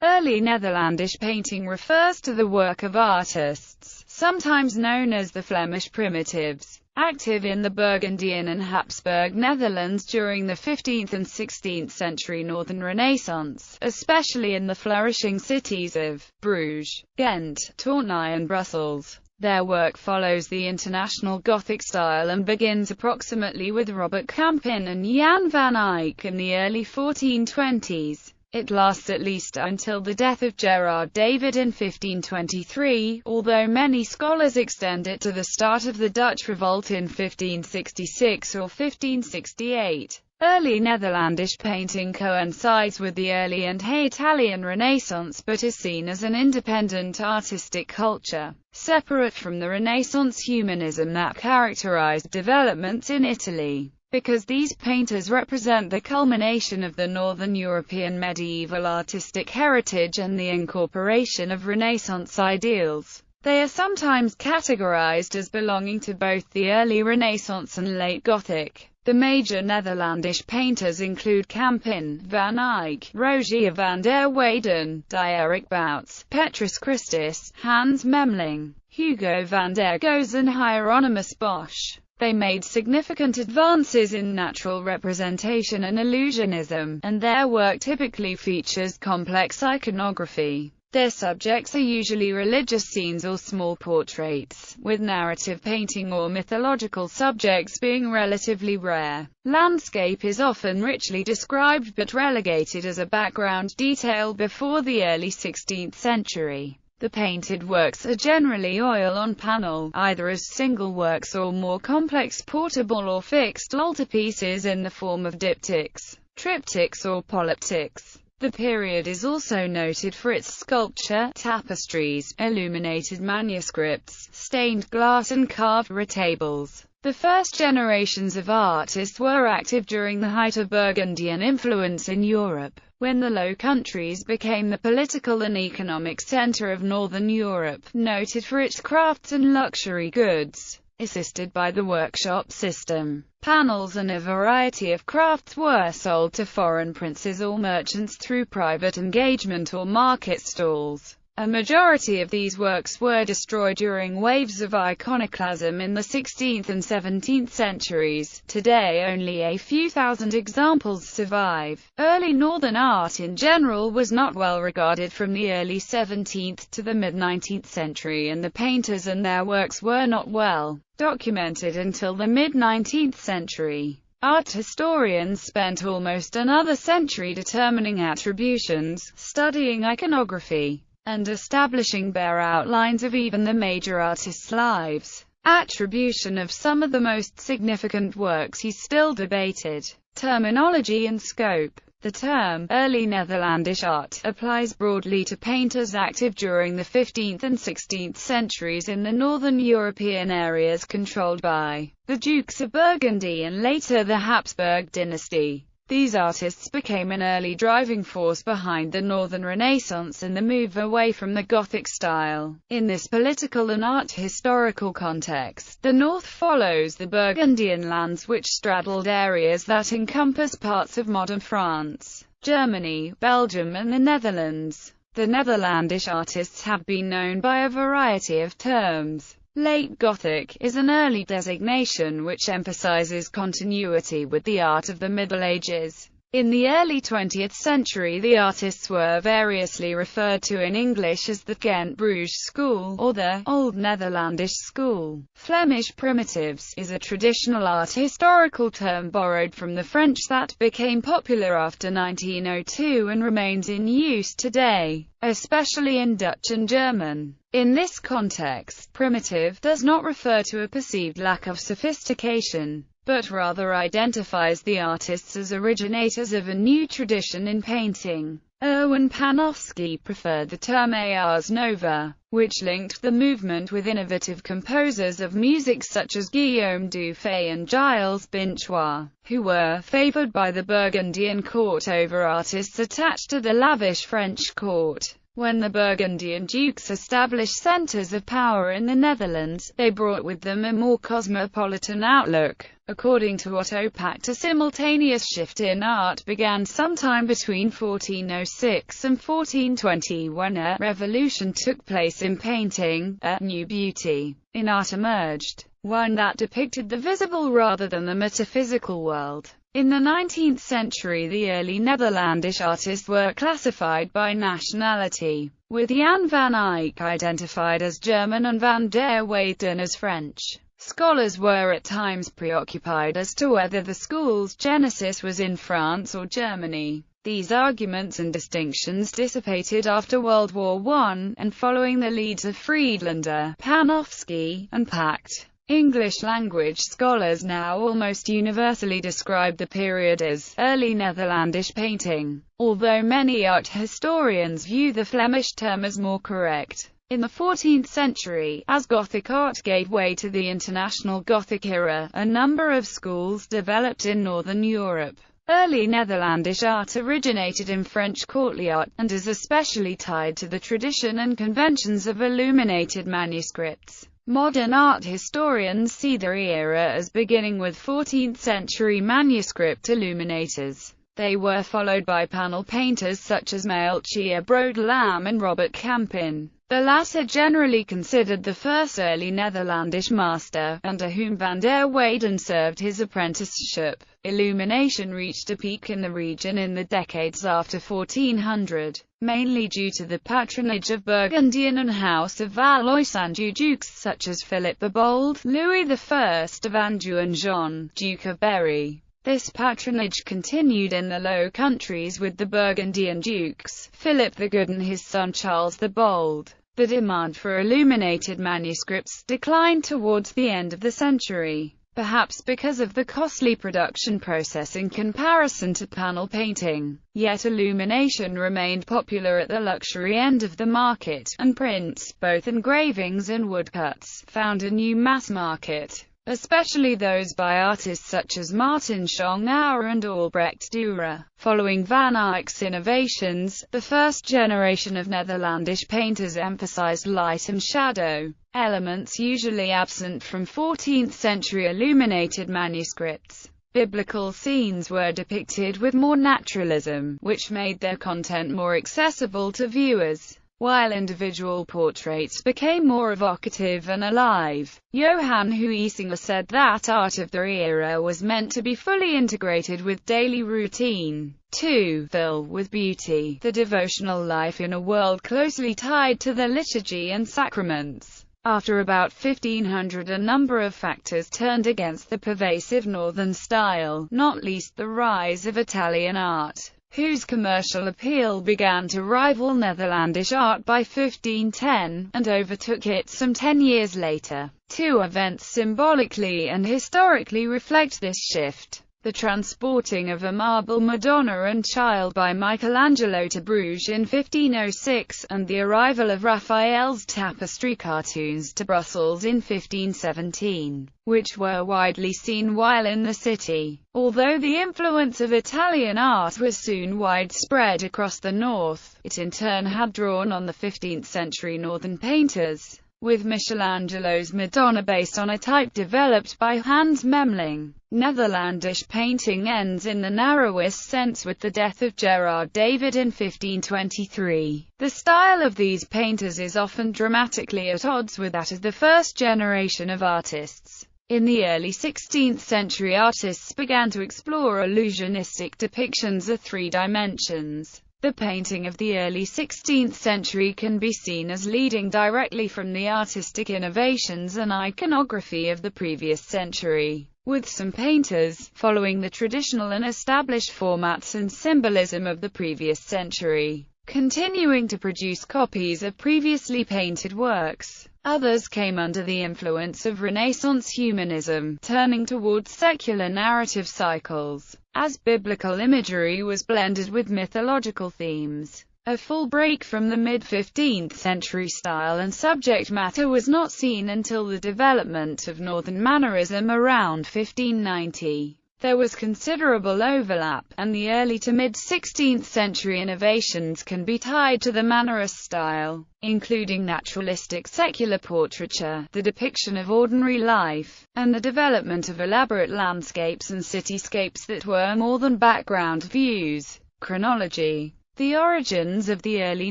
Early Netherlandish painting refers to the work of artists, sometimes known as the Flemish primitives, active in the Burgundian and Habsburg Netherlands during the 15th and 16th century Northern Renaissance, especially in the flourishing cities of Bruges, Ghent, Tournai and Brussels. Their work follows the international Gothic style and begins approximately with Robert Campin and Jean van Eyck in the early 1420s. It lasts at least until the death of Gerard David in 1523, although many scholars extend it to the start of the Dutch Revolt in 1566 or 1568. Early Netherlandish painting coincides with the early and Italian Renaissance but is seen as an independent artistic culture, separate from the Renaissance humanism that characterized developments in Italy. Because these painters represent the culmination of the Northern European medieval artistic heritage and the incorporation of Renaissance ideals, they are sometimes categorized as belonging to both the early Renaissance and late Gothic. The major Netherlandish painters include Campin, Van Eyck, Rogier van der Weyden, Dierik Bouts, Petrus Christus, Hans Memling, Hugo van der Goes and Hieronymus Bosch. They made significant advances in natural representation and illusionism, and their work typically features complex iconography. Their subjects are usually religious scenes or small portraits, with narrative painting or mythological subjects being relatively rare. Landscape is often richly described but relegated as a background detail before the early 16th century. The painted works are generally oil on panel, either as single works or more complex portable or fixed altarpieces in the form of diptychs, triptychs or polyptychs. The period is also noted for its sculpture, tapestries, illuminated manuscripts, stained glass and carved retables. The first generations of artists were active during the height of Burgundian influence in Europe, when the Low Countries became the political and economic center of Northern Europe, noted for its crafts and luxury goods. Assisted by the workshop system, panels and a variety of crafts were sold to foreign princes or merchants through private engagement or market stalls. A majority of these works were destroyed during waves of iconoclasm in the 16th and 17th centuries. Today only a few thousand examples survive. Early Northern art in general was not well regarded from the early 17th to the mid-19th century, and the painters and their works were not well documented until the mid-19th century. Art historians spent almost another century determining attributions, studying iconography, and establishing bare outlines of even the major artists' lives. Attribution of some of the most significant works is still debated. Terminology and scope. The term, early Netherlandish art, applies broadly to painters active during the 15th and 16th centuries in the northern European areas controlled by the Dukes of Burgundy and later the Habsburg dynasty. These artists became an early driving force behind the Northern Renaissance and the move away from the Gothic style. In this political and art historical context, the North follows the Burgundian lands which straddled areas that encompass parts of modern France, Germany, Belgium and the Netherlands. The Netherlandish artists have been known by a variety of terms. Late Gothic is an early designation which emphasizes continuity with the art of the Middle Ages. In the early 20th century, the artists were variously referred to in English as the Ghent Bruges School, or the Old Netherlandish School. Flemish primitives is a traditional art historical term borrowed from the French that became popular after 1902 and remains in use today, especially in Dutch and German. In this context, primitive does not refer to a perceived lack of sophistication, but rather identifies the artists as originators of a new tradition in painting. Erwin Panofsky preferred the term Ars Nova, which linked the movement with innovative composers of music such as Guillaume Dufay and Gilles Binchois, who were favored by the Burgundian court over artists attached to the lavish French court. When the Burgundian dukes established centers of power in the Netherlands, they brought with them a more cosmopolitan outlook. According to Otto Pacht, a simultaneous shift in art began sometime between 1406 and 1420 when a revolution took place in painting. A new beauty in art emerged, one that depicted the visible rather than the metaphysical world. In the 19th century, the early Netherlandish artists were classified by nationality, with Jean van Eyck identified as German and van der Weyden as French. Scholars were at times preoccupied as to whether the school's genesis was in France or Germany. These arguments and distinctions dissipated after World War I, and following the leads of Friedlander, Panofsky, and Pacht. English-language scholars now almost universally describe the period as early Netherlandish painting, although many art historians view the Flemish term as more correct. In the 14th century, as Gothic art gave way to the International Gothic era, a number of schools developed in Northern Europe. Early Netherlandish art originated in French courtly art, and is especially tied to the tradition and conventions of illuminated manuscripts. Modern art historians see the era as beginning with 14th-century manuscript illuminators. They were followed by panel painters such as Melchior Brodelam and Robert Campin. The latter generally considered the first early Netherlandish master, under whom van der Weyden served his apprenticeship. Illumination reached a peak in the region in the decades after 1400, mainly due to the patronage of Burgundian and House of Valois-Anjou dukes such as Philip the Bold, Louis I of Anjou and Jean, Duke of Berry. This patronage continued in the Low Countries with the Burgundian dukes, Philip the Good and his son Charles the Bold. The demand for illuminated manuscripts declined towards the end of the century, perhaps because of the costly production process in comparison to panel painting. Yet illumination remained popular at the luxury end of the market, and prints, both engravings and woodcuts, found a new mass market, especially those by artists such as Martin Schongauer and Albrecht Dürer. Following Van Eyck's innovations, the first generation of Netherlandish painters emphasized light and shadow, elements usually absent from 14th-century illuminated manuscripts. Biblical scenes were depicted with more naturalism, which made their content more accessible to viewers, while individual portraits became more evocative and alive. Johannes van Eyck said that art of the era was meant to be fully integrated with daily routine, to fill with beauty the devotional life in a world closely tied to the liturgy and sacraments. After about 1500, a number of factors turned against the pervasive northern style, not least the rise of Italian art, whose commercial appeal began to rival Netherlandish art by 1510, and overtook it some 10 years later. Two events symbolically and historically reflect this shift: the transporting of a marble Madonna and Child by Michelangelo to Bruges in 1506, and the arrival of Raphael's tapestry cartoons to Brussels in 1517, which were widely seen while in the city. Although the influence of Italian art was soon widespread across the north, it in turn had drawn on the 15th-century northern painters, with Michelangelo's Madonna based on a type developed by Hans Memling. Netherlandish painting ends in the narrowest sense with the death of Gerard David in 1523. The style of these painters is often dramatically at odds with that of the first generation of artists. In the early 16th century, artists began to explore illusionistic depictions of three dimensions. The painting of the early 16th century can be seen as leading directly from the artistic innovations and iconography of the previous century, with some painters following the traditional and established formats and symbolism of the previous century, continuing to produce copies of previously painted works. Others came under the influence of Renaissance humanism, turning towards secular narrative cycles, as biblical imagery was blended with mythological themes. A full break from the mid-15th century style and subject matter was not seen until the development of Northern Mannerism around 1590. There was considerable overlap, and the early to mid-16th century innovations can be tied to the Mannerist style, including naturalistic secular portraiture, the depiction of ordinary life, and the development of elaborate landscapes and cityscapes that were more than background views. Chronology. The origins of the early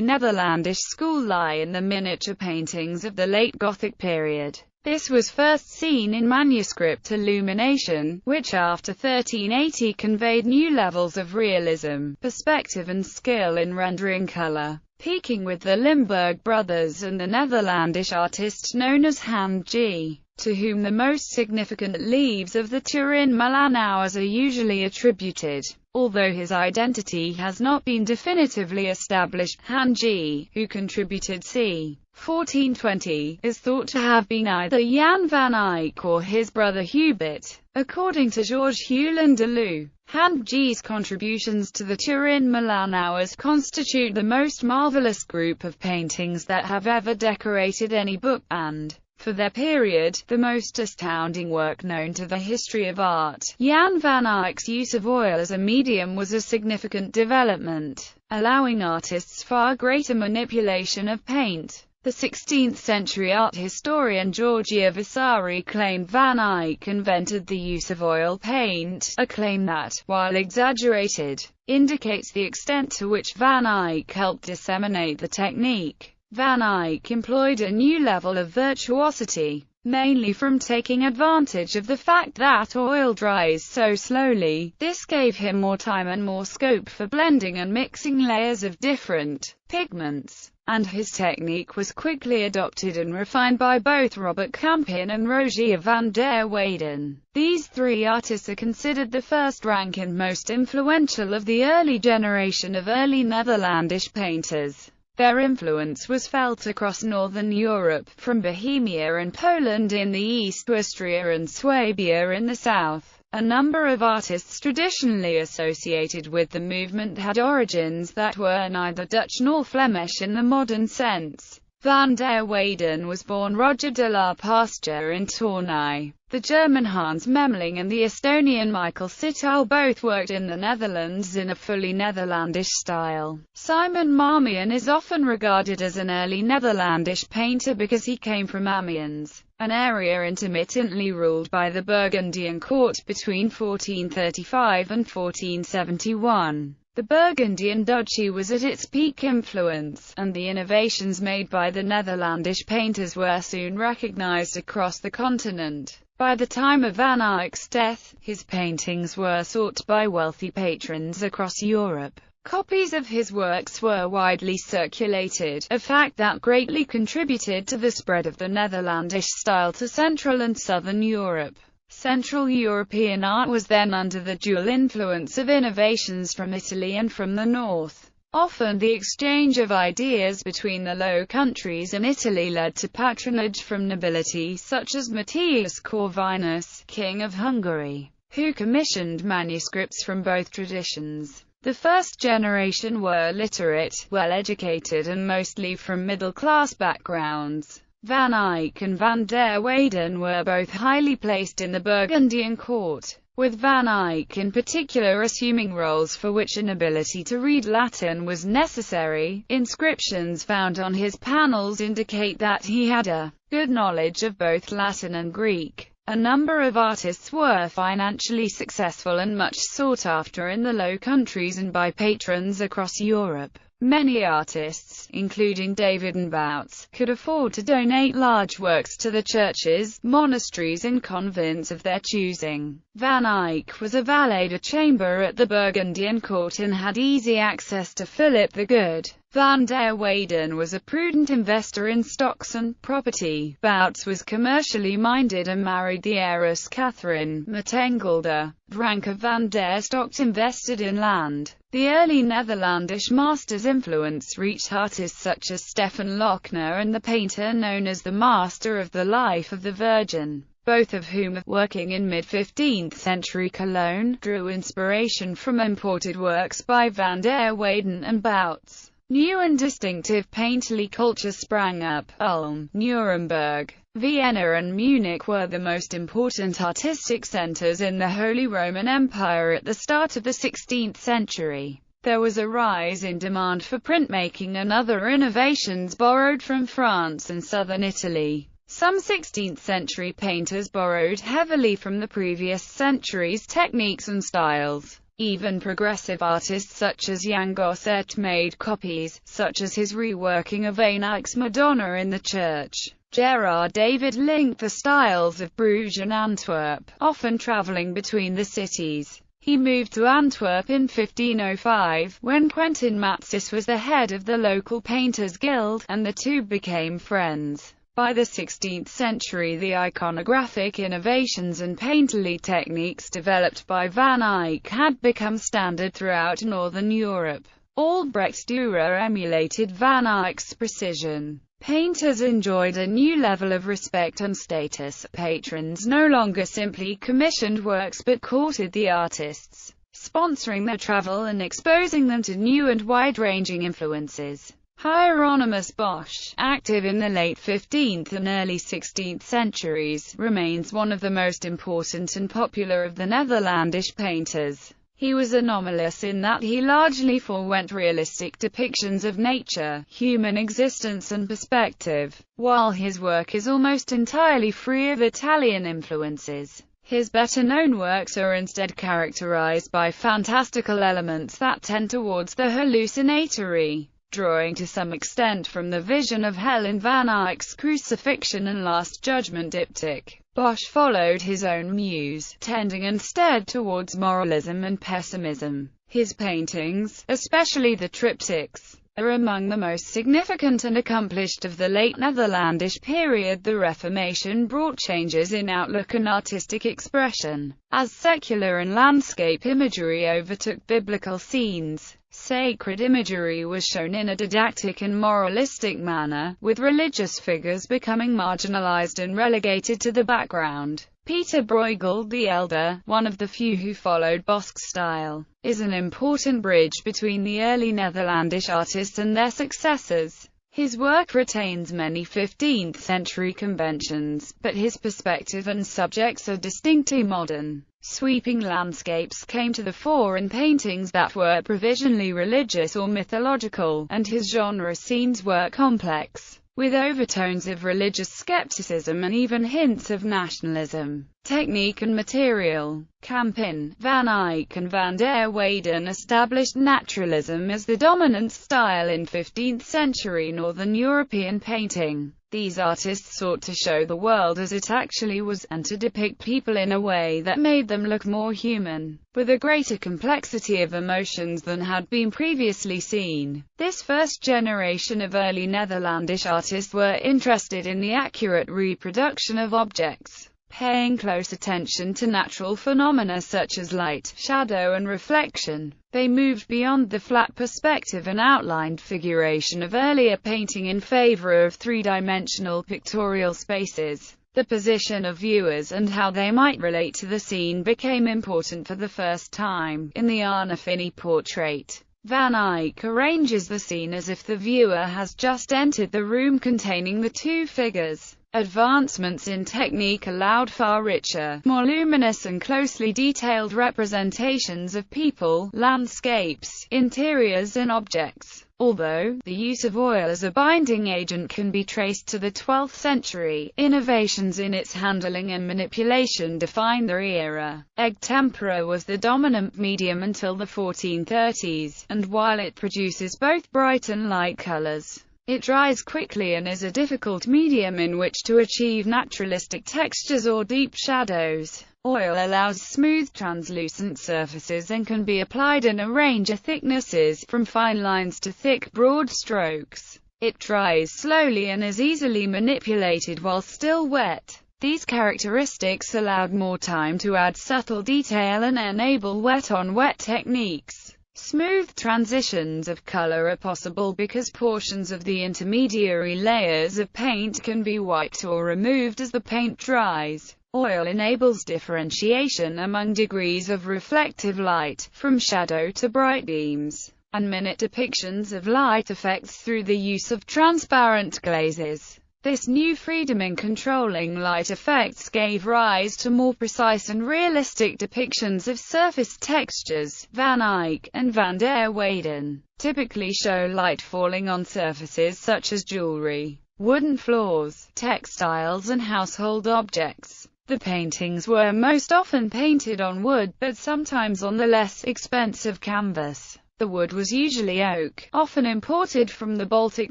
Netherlandish school lie in the miniature paintings of the late Gothic period. This was first seen in manuscript illumination, which after 1380 conveyed new levels of realism, perspective and skill in rendering color, peaking with the Limburg brothers and the Netherlandish artist known as Jan G, to whom the most significant leaves of the Turin Milan hours are usually attributed. Although his identity has not been definitively established, Jan G, who contributed c. 1420, is thought to have been either Jean van Eyck or his brother Hubert. According to Georges Hewlin de Leeuw, Jan G's contributions to the Turin Milan hours constitute the most marvelous group of paintings that have ever decorated any book, and, for their period, the most astounding work known to the history of art. Jean van Eyck's use of oil as a medium was a significant development, allowing artists far greater manipulation of paint. The 16th-century art historian Giorgio Vasari claimed Van Eyck invented the use of oil paint, a claim that, while exaggerated, indicates the extent to which Van Eyck helped disseminate the technique. Van Eyck employed a new level of virtuosity, mainly from taking advantage of the fact that oil dries so slowly. This gave him more time and more scope for blending and mixing layers of different pigments, and his technique was quickly adopted and refined by both Robert Campin and Rogier van der Weyden. These three artists are considered the first rank and most influential of the early generation of early Netherlandish painters. Their influence was felt across northern Europe, from Bohemia and Poland in the east to Austria and Swabia in the south. A number of artists traditionally associated with the movement had origins that were neither Dutch nor Flemish in the modern sense. Van der Weyden was born Roger de la Pasture in Tournai. The German Hans Memling and the Estonian Michael Sittal both worked in the Netherlands in a fully Netherlandish style. Simon Marmion is often regarded as an early Netherlandish painter because he came from Amiens, an area intermittently ruled by the Burgundian court between 1435 and 1471. The Burgundian duchy was at its peak influence, and the innovations made by the Netherlandish painters were soon recognized across the continent. By the time of Van Eyck's death, his paintings were sought by wealthy patrons across Europe. Copies of his works were widely circulated, a fact that greatly contributed to the spread of the Netherlandish style to Central and Southern Europe. Central European art was then under the dual influence of innovations from Italy and from the north. Often the exchange of ideas between the Low Countries and Italy led to patronage from nobility such as Matthias Corvinus, King of Hungary, who commissioned manuscripts from both traditions. The first generation were literate, well-educated and mostly from middle-class backgrounds. Van Eyck and van der Weyden were both highly placed in the Burgundian court, with Van Eyck in particular assuming roles for which an ability to read Latin was necessary. Inscriptions found on his panels indicate that he had a good knowledge of both Latin and Greek. A number of artists were financially successful and much sought after in the Low Countries and by patrons across Europe. Many artists, including David and Bouts, could afford to donate large works to the churches, monasteries and convents of their choosing. Van Eyck was a valet de chamber at the Burgundian court and had easy access to Philip the Good. Van der Weyden was a prudent investor in stocks and property. Bouts was commercially minded and married the heiress Catherine Metengelde. Branca van der Stokt invested in land. The early Netherlandish master's influence reached artists such as Stefan Lochner and the painter known as the Master of the Life of the Virgin, both of whom, working in mid-15th century Cologne, drew inspiration from imported works by van der Weyden and Bouts. New and distinctive painterly culture sprang up. Ulm, Nuremberg, Vienna and Munich were the most important artistic centers in the Holy Roman Empire at the start of the 16th century. There was a rise in demand for printmaking and other innovations borrowed from France and southern Italy. Some 16th-century painters borrowed heavily from the previous century's techniques and styles. Even progressive artists such as Jan Gosset made copies, such as his reworking of Van Eyck's Madonna in the church. Gerard David linked the styles of Bruges and Antwerp, often traveling between the cities. He moved to Antwerp in 1505, when Quentin Matsys was the head of the local Painters' Guild, and the two became friends. By the 16th century, the iconographic innovations and painterly techniques developed by Van Eyck had become standard throughout Northern Europe. Albrecht Dürer emulated Van Eyck's precision. Painters enjoyed a new level of respect and status. Patrons no longer simply commissioned works but courted the artists, sponsoring their travel and exposing them to new and wide-ranging influences. Hieronymus Bosch, active in the late 15th and early 16th centuries, remains one of the most important and popular of the Netherlandish painters. He was anomalous in that he largely forewent realistic depictions of nature, human existence and perspective, while his work is almost entirely free of Italian influences. His better-known works are instead characterized by fantastical elements that tend towards the hallucinatory, drawing to some extent from the vision of hell in Van Eyck's Crucifixion and Last Judgment diptych. Bosch followed his own muse, tending instead towards moralism and pessimism. His paintings, especially the triptychs, are among the most significant and accomplished of the late Netherlandish period. The Reformation brought changes in outlook and artistic expression, as secular and landscape imagery overtook biblical scenes. Sacred imagery was shown in a didactic and moralistic manner, with religious figures becoming marginalized and relegated to the background. Pieter Bruegel the Elder, one of the few who followed Bosch's style, is an important bridge between the early Netherlandish artists and their successors. His work retains many 15th-century conventions, but his perspective and subjects are distinctly modern. Sweeping landscapes came to the fore in paintings that were provisionally religious or mythological, and his genre scenes were complex, with overtones of religious skepticism and even hints of nationalism. Technique and material. Campin, Van Eyck and van der Weyden established naturalism as the dominant style in 15th-century Northern European painting. These artists sought to show the world as it actually was, and to depict people in a way that made them look more human, with a greater complexity of emotions than had been previously seen. This first generation of early Netherlandish artists were interested in the accurate reproduction of objects, paying close attention to natural phenomena such as light, shadow and reflection. They moved beyond the flat perspective and outlined figuration of earlier painting in favor of three-dimensional pictorial spaces. The position of viewers and how they might relate to the scene became important for the first time. In the Anna Finney portrait, Van Eyck arranges the scene as if the viewer has just entered the room containing the two figures. Advancements in technique allowed far richer, more luminous and closely detailed representations of people, landscapes, interiors and objects. Although the use of oil as a binding agent can be traced to the 12th century, innovations in its handling and manipulation define the era. Egg tempera was the dominant medium until the 1430s, and while it produces both bright and light colors, it dries quickly and is a difficult medium in which to achieve naturalistic textures or deep shadows. Oil allows smooth translucent surfaces and can be applied in a range of thicknesses, from fine lines to thick, broad strokes. It dries slowly and is easily manipulated while still wet. These characteristics allowed more time to add subtle detail and enable wet-on-wet techniques. Smooth transitions of color are possible because portions of the intermediary layers of paint can be wiped or removed as the paint dries. Oil enables differentiation among degrees of reflective light, from shadow to bright beams. and minute depictions of light effects through the use of transparent glazes. This new freedom in controlling light effects gave rise to more precise and realistic depictions of surface textures. Van Eyck and van der Weyden typically show light falling on surfaces such as jewelry, wooden floors, textiles and household objects. The paintings were most often painted on wood, but sometimes on the less expensive canvas. The wood was usually oak, often imported from the Baltic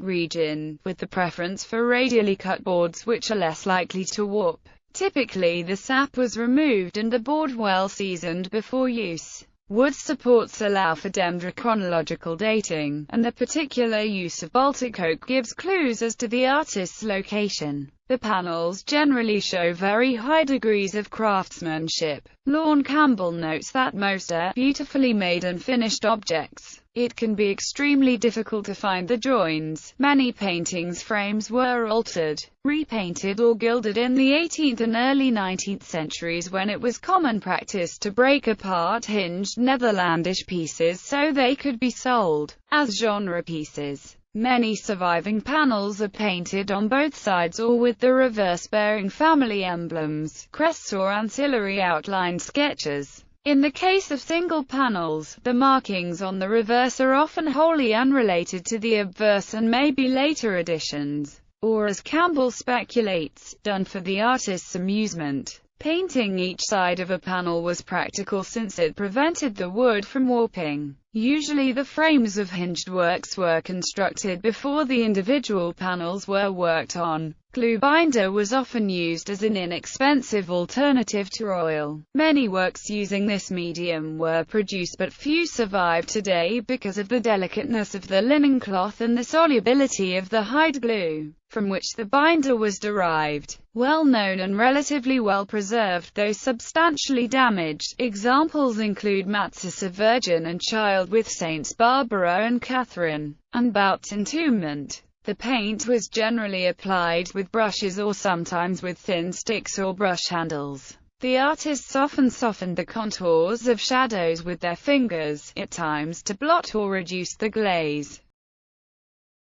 region, with the preference for radially cut boards which are less likely to warp. Typically the sap was removed and the board well seasoned before use. Wood supports allow for dendrochronological dating, and the particular use of Baltic oak gives clues as to the artist's location. The panels generally show very high degrees of craftsmanship. Lorne Campbell notes that most are beautifully made and finished objects. It can be extremely difficult to find the joins. Many paintings' frames were altered, repainted or gilded in the 18th and early 19th centuries, when it was common practice to break apart hinged Netherlandish pieces so they could be sold as genre pieces. Many surviving panels are painted on both sides or with the reverse bearing family emblems, crests or ancillary outline sketches. In the case of single panels, the markings on the reverse are often wholly unrelated to the obverse and may be later additions, or, as Campbell speculates, done for the artist's amusement. Painting each side of a panel was practical since it prevented the wood from warping. Usually the frames of hinged works were constructed before the individual panels were worked on. Glue binder was often used as an inexpensive alternative to oil. Many works using this medium were produced, but few survive today because of the delicateness of the linen cloth and the solubility of the hide glue, from which the binder was derived. Well known and relatively well preserved, though substantially damaged, examples include Matsus of Virgin and Child with Saints Barbara and Catherine, and Bout's Entombment. The paint was generally applied with brushes or sometimes with thin sticks or brush handles. The artists often softened the contours of shadows with their fingers, at times to blot or reduce the glaze.